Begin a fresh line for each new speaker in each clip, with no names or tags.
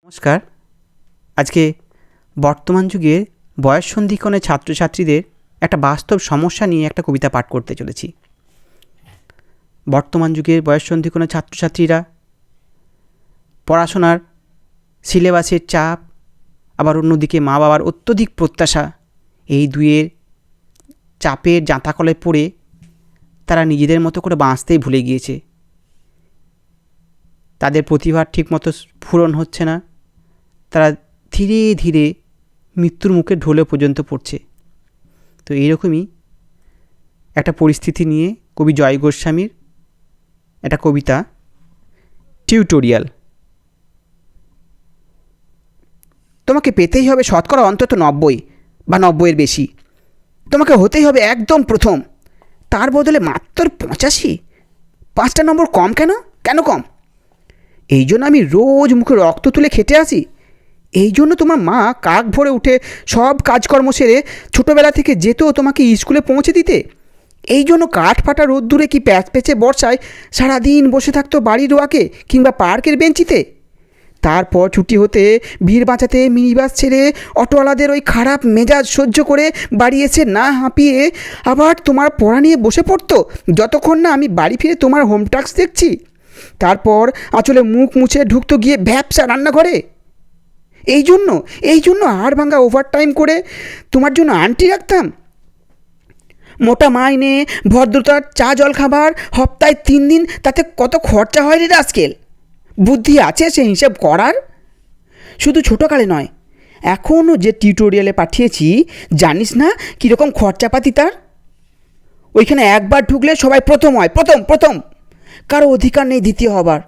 নমস্কার। আজকে বর্তমান যুগের বয়ঃসন্ধিক্ষণের ছাত্রছাত্রীদের একটা বাস্তব সমস্যা নিয়ে একটা কবিতা পাঠ করতে চলেছি। বর্তমান যুগের বয়ঃসন্ধিক্ষণের ছাত্রছাত্রীরা পড়াশোনার সিলেবাসের চাপ, আবার অন্যদিকে মা বাবার অত্যধিক প্রত্যাশা, এই দুয়ের চাপের জাঁতাকলে পড়ে তারা নিজেদের মতো করে বাঁচতেই ভুলে গিয়েছে। তাদের প্রতিভার ঠিকমতো পূরণ হচ্ছে না, তারা ধীরে ধীরে মৃত্যুর মুখে ঢলে পর্যন্ত পড়ছে। তো এইরকমই একটা পরিস্থিতি নিয়ে কবি জয় গোস্বামীর একটা কবিতা টিউটোরিয়াল। তোমাকে পেতেই হবে শতকরা অন্তত 90 বা 90-এর বেশি। তোমাকে হতেই হবে একদম প্রথম, তার বদলে মাত্র 85। 5টা নম্বর কম কেন? কেন কম? এই জন্য আমি রোজ মুখে রক্ত তুলে খেটে আসি। এই জন্য তোমার মা কাক ভরে উঠে সব কাজকর্ম সেরে ছোটোবেলা থেকে যেত তোমাকে স্কুলে পৌঁছে দিতে। এই জন্য কাঠ ফাটা রোদ্দুরে কি প্যাচ পেঁচে বর্ষায় সারাদিন বসে থাকতো বাড়ির ওয়াকে কিংবা পার্কের বেঞ্চিতে। তারপর ছুটি হতে ভিড় বাঁচাতে মিনিবাস ছেড়ে অটোওয়ালাদের ওই খারাপ মেজাজ সহ্য করে বাড়ি এসে না হাঁপিয়ে আবার তোমার পড়া নিয়ে বসে পড়তো, যতক্ষণ না আমি বাড়ি ফিরে তোমার হোম টাস্ক দেখছি। তারপর আঁচলে মুখ মুছে ঢুকতো গিয়ে ভ্যাপসা রান্নাঘরে। এই জন্য হাড় ভাঙা ওভারটাইম করে তোমার জন্য আন্টি রাখতাম। মোটা মাইনে, ভদ্রতার চা জল খাবার, সপ্তাহে 3 দিন, তাতে কত খরচা হয় রে রাস্কেল। বুদ্ধি আছে সে হিসাব করার? শুধু ছোটোকালে নয়, এখনও যে টিউটোরিয়ালে পাঠিয়েছি জানিস না কীরকম খরচাপাতি তার? ওইখানে একবার ঢুকলে সবাই প্রথম হয়, প্রথম। কারো অধিকার নেই দ্বিতীয় হবার।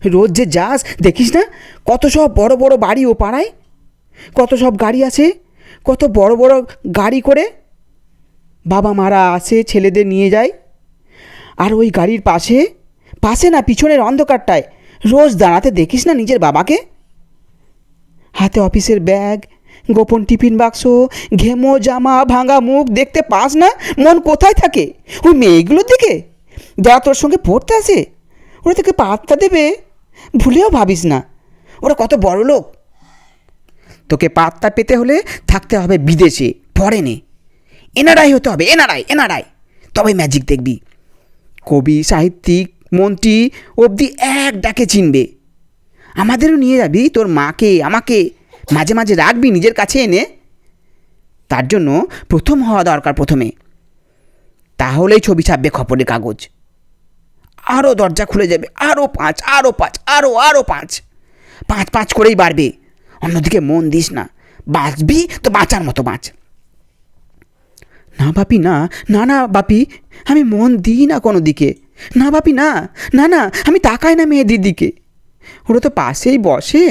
রোজ যে যাস দেখিস না কত সব বড় বড় বাড়ি ও পাড়ায়, কত সব গাড়ি আছে, কত বড় বড় গাড়ি করে বাবা মারা আসে ছেলেদের নিয়ে যায়। আর ওই গাড়ির পাশে না পিছনের অন্ধকারটায় রোজ দাঁড়াতে দেখিস না নিজের বাবাকে? হাতে অফিসের ব্যাগ, গোপন টিফিন বাক্স, ঘেমো জামা, ভাঙা মুখ দেখতে পাস না? মন কোথায় থাকে ওই মেয়েগুলোর দিকে যারা তোর সঙ্গে পড়তে আসে? ওরা তোকে পাত্তা দেবে ভুলেও ভাবিস না। ওরা কত বড় লোক। তোকে পাত্তা পেতে হলে থাকতে হবে বিদেশে, ফরেনে। এনআরআই হতে হবে, এনআরআই। তবে ম্যাজিক দেখবি। কবি, সাহিত্যিক, মন্ত্রী অবধি এক ডাকে চিনবে। আমাদেরও নিয়ে যাবি, তোর মাকে আমাকে মাঝে মাঝে রাখবি নিজের কাছে এনে। তার জন্য প্রথম হওয়া দরকার প্রথমে, তাহলেই ছবি ছাপবে খবরের কাগজ। আরও দরজা খুলে যাবে, আরও 5, আরও 5 করেই বাড়বে। অন্যদিকে মন দিস না, বাঁচবি তো বাঁচার মতো বাঁচ। না বাপি, না বাপি, আমি মন দিই না কোনো দিকে। না বাপি, না, আমি তাকাই না মেয়েদের দিকে। ওরা তো পাশেই বসে,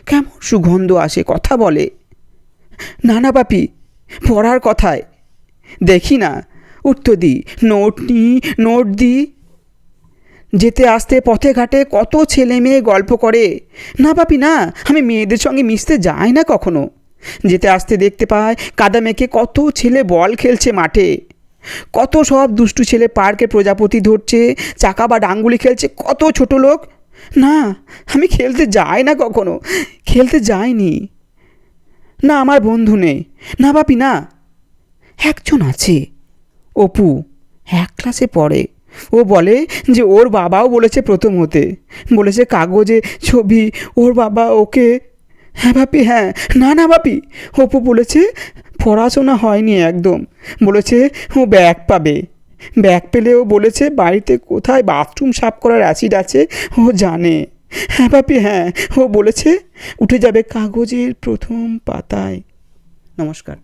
কেমন সুগন্ধ আসে, কথা বলে। না বাপি, পড়ার কথায় দেখি না উত্তর দিই, নোট দিই। যেতে আসতে পথে ঘাটে কত ছেলে মেয়ে গল্প করে। না বাপি, না, আমি মেয়েদের সঙ্গে মিশতে যাই না কখনো। যেতে আসতে দেখতে পাই কাদা মেখে কত ছেলে বল খেলছে মাঠে, কত সব দুষ্টু ছেলে পার্কে প্রজাপতি ধরছে, চাকা বা ডাঙ্গুলি খেলছে কত ছোট লোক। না, আমি খেলতে যাই না কখনো, খেলতে যাইনি। না, আমার বন্ধু নেই। না বাপি, না। একজন আছে, অপু, 1 ক্লাসে পড়ে। ও বলে যে ওর বাবাও বলেছে প্রথম হতে, বলেছে কাগজে ছবি ওর বাবা ওকে। হ্যাঁ বাপি, হ্যাঁ। না বাপি, অপু বলেছে পড়াশোনা হয়নি একদম, বলেছে ও ব্যাগ পাবে। ব্যাগ পেলে ও বলেছে বাড়িতে কোথায় বাথরুম সাফ করার অ্যাসিড আছে ও জানে। হ্যাঁ বাপি, হ্যাঁ, ও বলেছে উঠে যাবে কাগজের প্রথম পাতায়। নমস্কার।